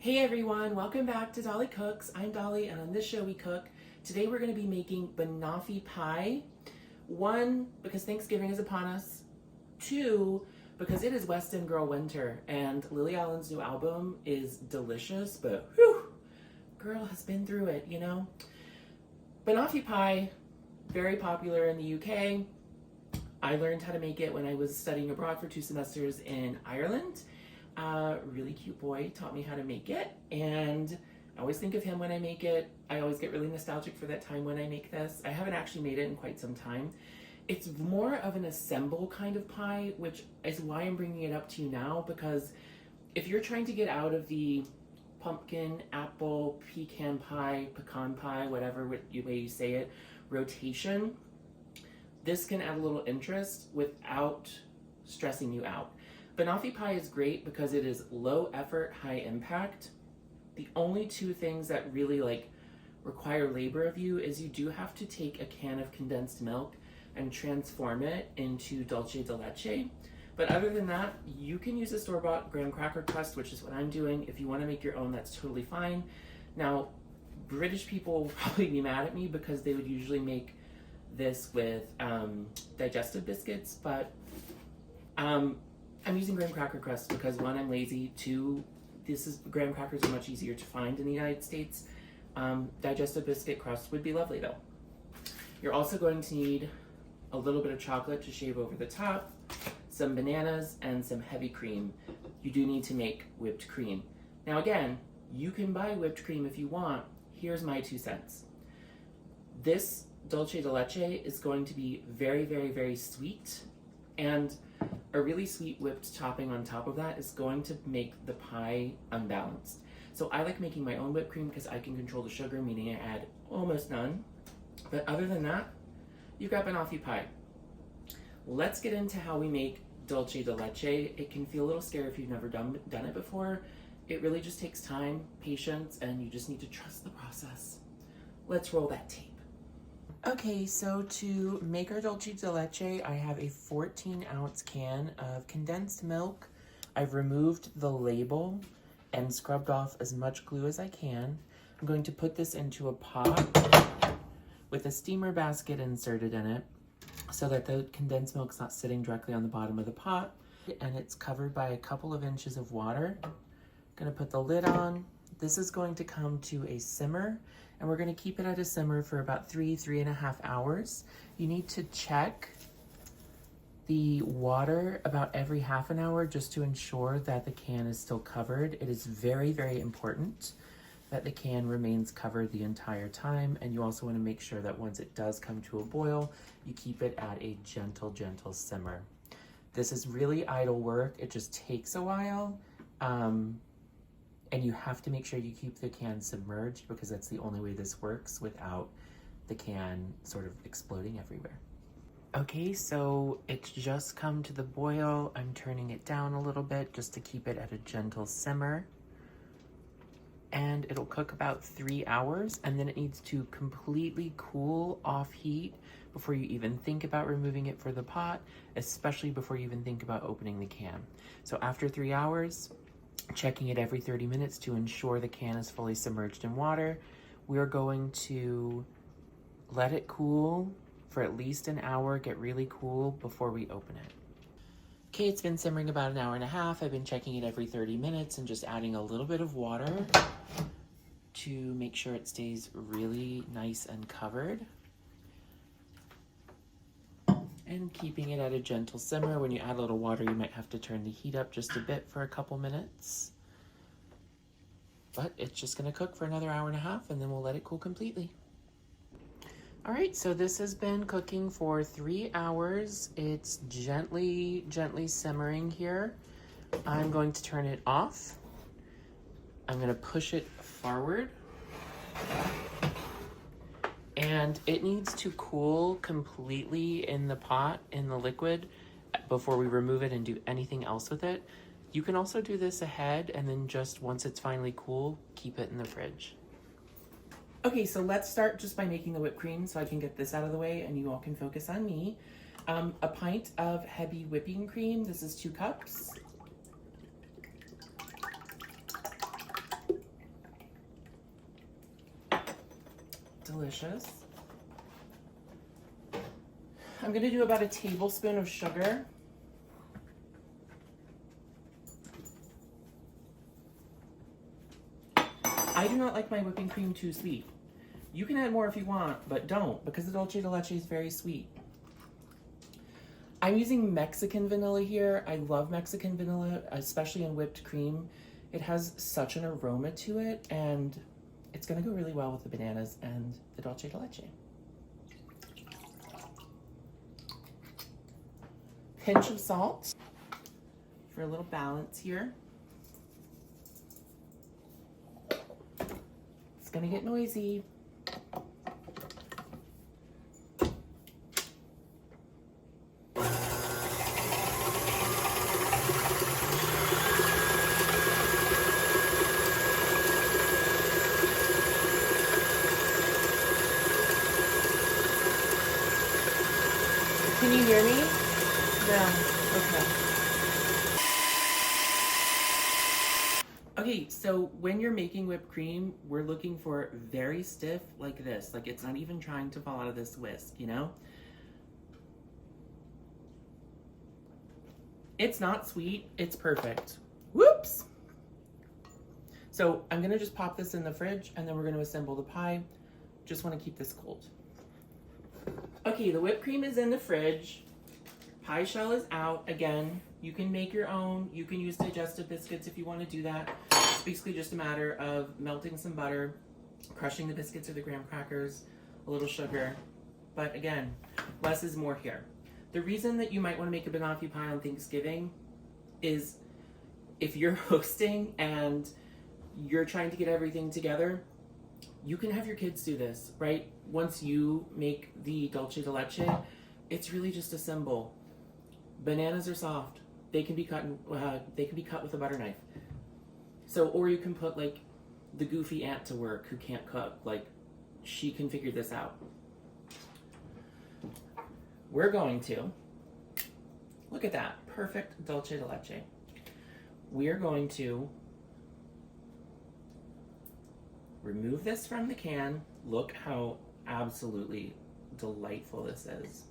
Hey everyone, welcome back to Dolly Cooks. I'm Dolly, and on this show we cook. Today we're going to be making Banofee Pie. One, because Thanksgiving is upon us. Two, because it is West End Girl Winter, and Lily Allen's new album is delicious, but whew, girl has been through it, you know? Banofee Pie, very popular in the UK. I learned how to make it when I was studying abroad for 2 semesters in Ireland. Really cute boy taught me how to make it, and I always think of him when I make it. I always get really nostalgic for that time when I make this. I haven't actually made it in quite some time. It's more of an assemble kind of pie, which is why I'm bringing it up to you now, because if you're trying to get out of the pumpkin, apple, pecan pie, pecan pie, whatever way you say it, rotation, this can add a little interest without stressing you out. Banofee pie is great because it is low effort, high impact. The only 2 things that really require labor of you is you do have to take a can of condensed milk and transform it into dulce de leche. But other than that, you can use a store-bought graham cracker crust, which is what I'm doing. If you want to make your own, that's totally fine. Now, British people will probably be mad at me because they would usually make this with digestive biscuits, but I'm using graham cracker crust because 1, I'm lazy. 2, graham crackers are much easier to find in the United States. Digestive biscuit crust would be lovely though. You're also going to need a little bit of chocolate to shave over the top, some bananas, and some heavy cream. You do need to make whipped cream. Now again, you can buy whipped cream if you want. Here's my 2 cents. This dulce de leche is going to be very, very, very sweet, and a really sweet whipped topping on top of that is going to make the pie unbalanced. So I like making my own whipped cream because I can control the sugar, meaning I add almost none. But other than that, you've got Banofee pie. Let's get into how we make dulce de leche. It can feel a little scary if you've never done it before. It really just takes time, patience, and you just need to trust the process. Let's roll that tape. Okay, so to make our dulce de leche, I have a 14-ounce can of condensed milk. I've removed the label and scrubbed off as much glue as I can. I'm going to put this into a pot with a steamer basket inserted in it so that the condensed milk's not sitting directly on the bottom of the pot, and it's covered by a couple of inches of water. I'm gonna put the lid on. This is going to come to a simmer, and we're going to keep it at a simmer for about 3.5 hours. You need to check the water about every half an hour just to ensure that the can is still covered. It is very, very important that the can remains covered the entire time, and you also want to make sure that once it does come to a boil, you keep it at a gentle, gentle simmer. This is really idle work. It just takes a while. And you have to make sure you keep the can submerged because that's the only way this works without the can sort of exploding everywhere. Okay, so it's just come to the boil. I'm turning it down a little bit just to keep it at a gentle simmer. And it'll cook about 3 hours, and then it needs to completely cool off heat before you even think about removing it for the pot, especially before you even think about opening the can. So after 3 hours, checking it every 30 minutes to ensure the can is fully submerged in water. We're going to let it cool for at least an hour, get really cool before we open it. Okay, it's been simmering about 1.5 hours. I've been checking it every 30 minutes and just adding a little bit of water to make sure it stays really nice and covered. And keeping it at a gentle simmer. When you add a little water, you might have to turn the heat up just a bit for a couple minutes. But it's just gonna cook for another 1.5 hours, and then we'll let it cool completely. All right, so this has been cooking for 3 hours. It's gently simmering here. I'm going to turn it off. I'm gonna push it forward. And it needs to cool completely in the pot, in the liquid, before we remove it and do anything else with it. You can also do this ahead, and then just once it's finally cool, keep it in the fridge. Okay, so let's start just by making the whipped cream so I can get this out of the way and you all can focus on me. A pint of heavy whipping cream. This is 2 cups. delicious. I'm gonna do about a tablespoon of sugar. I do not like my whipping cream too sweet. You can add more if you want, but don't, because the dulce de leche is very sweet. I'm using Mexican vanilla here. I love Mexican vanilla, especially in whipped cream. It has such an aroma to it, and it's gonna go really well with the bananas and the dulce de leche. Pinch of salt for a little balance here. It's gonna get noisy. Can you hear me? No. Okay. Okay, so when you're making whipped cream, we're looking for very stiff like this. Like it's not even trying to fall out of this whisk, you know? It's not sweet, it's perfect. Whoops! So I'm gonna just pop this in the fridge and then we're gonna assemble the pie. Just wanna keep this cold. Okay, the whipped cream is in the fridge. Pie shell is out. Again, you can make your own. You can use digestive biscuits if you want to do that. It's basically just a matter of melting some butter, crushing the biscuits or the graham crackers, a little sugar. But again, less is more here. The reason that you might want to make a Banofee pie on Thanksgiving is if you're hosting and you're trying to get everything together, you can have your kids do this, right? Once you make the dulce de leche, it's really just a symbol. Bananas are soft. They can be cut. With a butter knife. So, or you can put like the goofy aunt to work who can't cook. Like, she can figure this out. We're going to look at that perfect dulce de leche. We are going to remove this from the can. Look how absolutely delightful this is.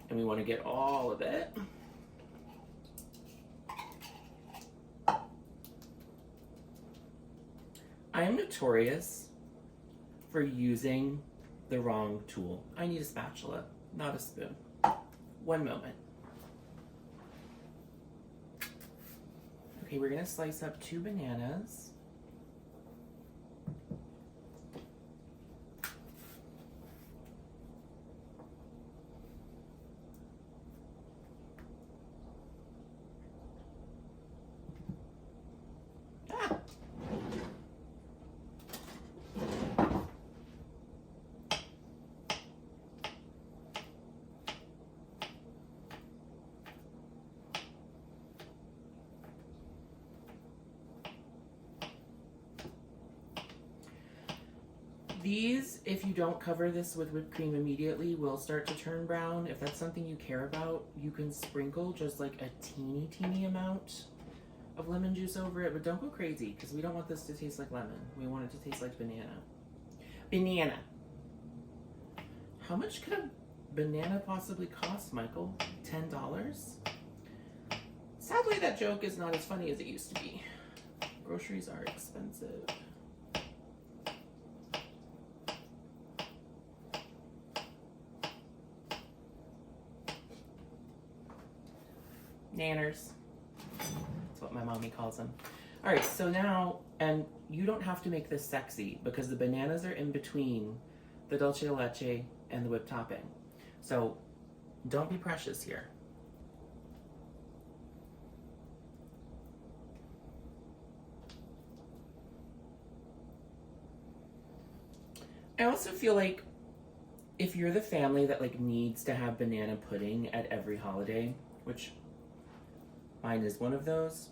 And we want to get all of it. I am notorious for using the wrong tool. I need a spatula, not a spoon. One moment. Okay, we're gonna slice up 2 bananas. These, if you don't cover this with whipped cream immediately, will start to turn brown. If that's something you care about, you can sprinkle just like a teeny amount of lemon juice over it, but don't go crazy because we don't want this to taste like lemon. We want it to taste like banana. Banana. How much could a banana possibly cost, Michael? $10? Sadly, that joke is not as funny as it used to be. Groceries are expensive. Nanners. That's what my mommy calls them. All right, so now, and you don't have to make this sexy because the bananas are in between the dulce de leche and the whipped topping. So don't be precious here. I also feel like if you're the family that like needs to have banana pudding at every holiday, which mine is one of those,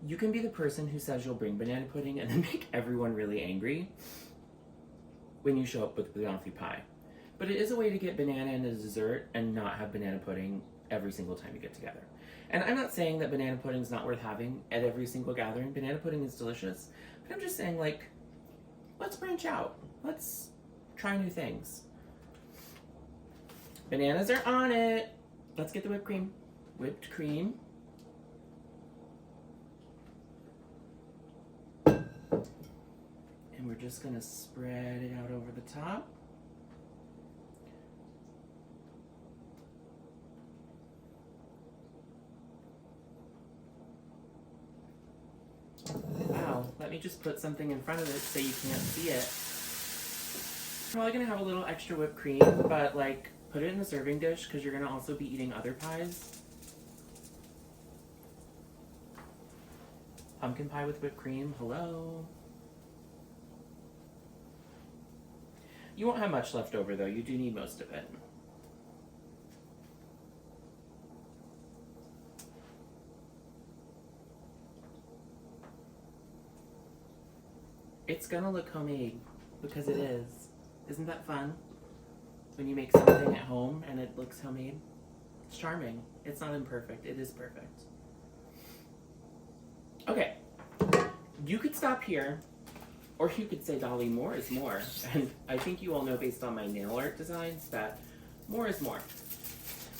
you can be the person who says you'll bring banana pudding and then make everyone really angry when you show up with Banofee pie. But it is a way to get banana in a dessert and not have banana pudding every single time you get together. And I'm not saying that banana pudding is not worth having at every single gathering. Banana pudding is delicious. But I'm just saying, like, let's branch out. Let's try new things. Bananas are on it. Let's get the whipped cream. Whipped cream. And we're just gonna spread it out over the top. Wow, let me just put something in front of it so you can't see it. Probably gonna have a little extra whipped cream, but like, put it in the serving dish because you're gonna also be eating other pies. Pumpkin pie with whipped cream, hello. You won't have much left over though, you do need most of it. It's gonna look homemade, because it is. Isn't that fun? When you make something at home and it looks homemade? It's charming. It's not imperfect, it is perfect. Okay, you could stop here, or you could say, Dolly, more is more. And I think you all know based on my nail art designs that more is more.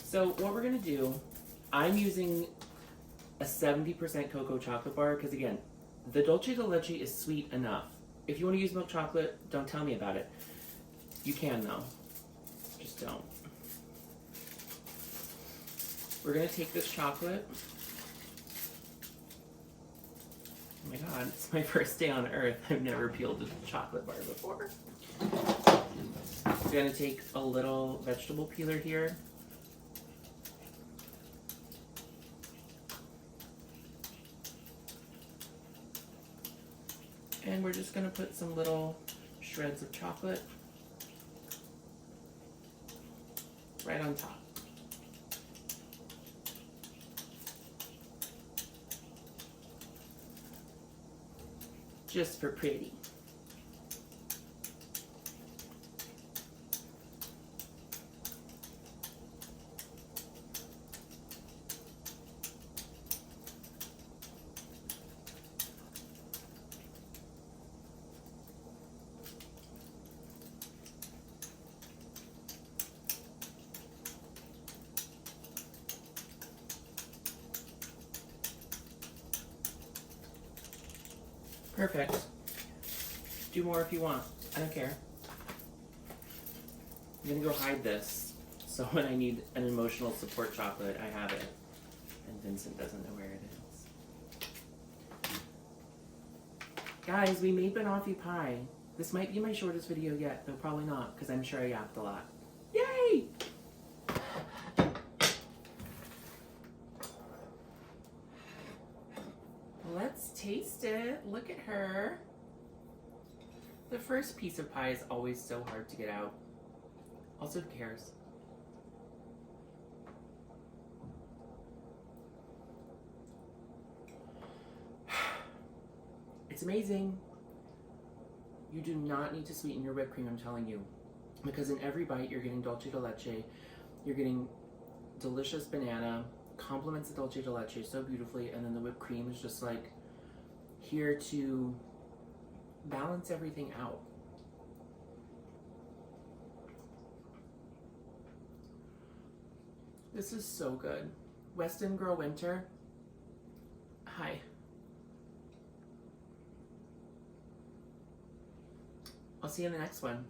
So what we're gonna do, I'm using a 70% cocoa chocolate bar, because again, the dulce de leche is sweet enough. If you want to use milk chocolate, don't tell me about it. You can though, just don't. We're gonna take this chocolate. Oh my God, it's my first day on earth. I've never peeled a chocolate bar before. I'm gonna take a little vegetable peeler here. And we're just gonna put some little shreds of chocolate right on top. Just for pretty. Perfect. Do more if you want. I don't care. I'm gonna go hide this, so when I need an emotional support chocolate, I have it. And Vincent doesn't know where it is. Guys, we made Banofee Pie. This might be my shortest video yet, though probably not, because I'm sure I yapped a lot. Yay! Let's taste it. Look at her. The first piece of pie is always so hard to get out. Also, who cares? It's amazing. You do not need to sweeten your whipped cream, I'm telling you. Because in every bite, you're getting dulce de leche. You're getting delicious banana. Complements the dulce de leche so beautifully, and then the whipped cream is just like here to balance everything out. This is so good. Weston Girl Winter. Hi. I'll see you in the next one.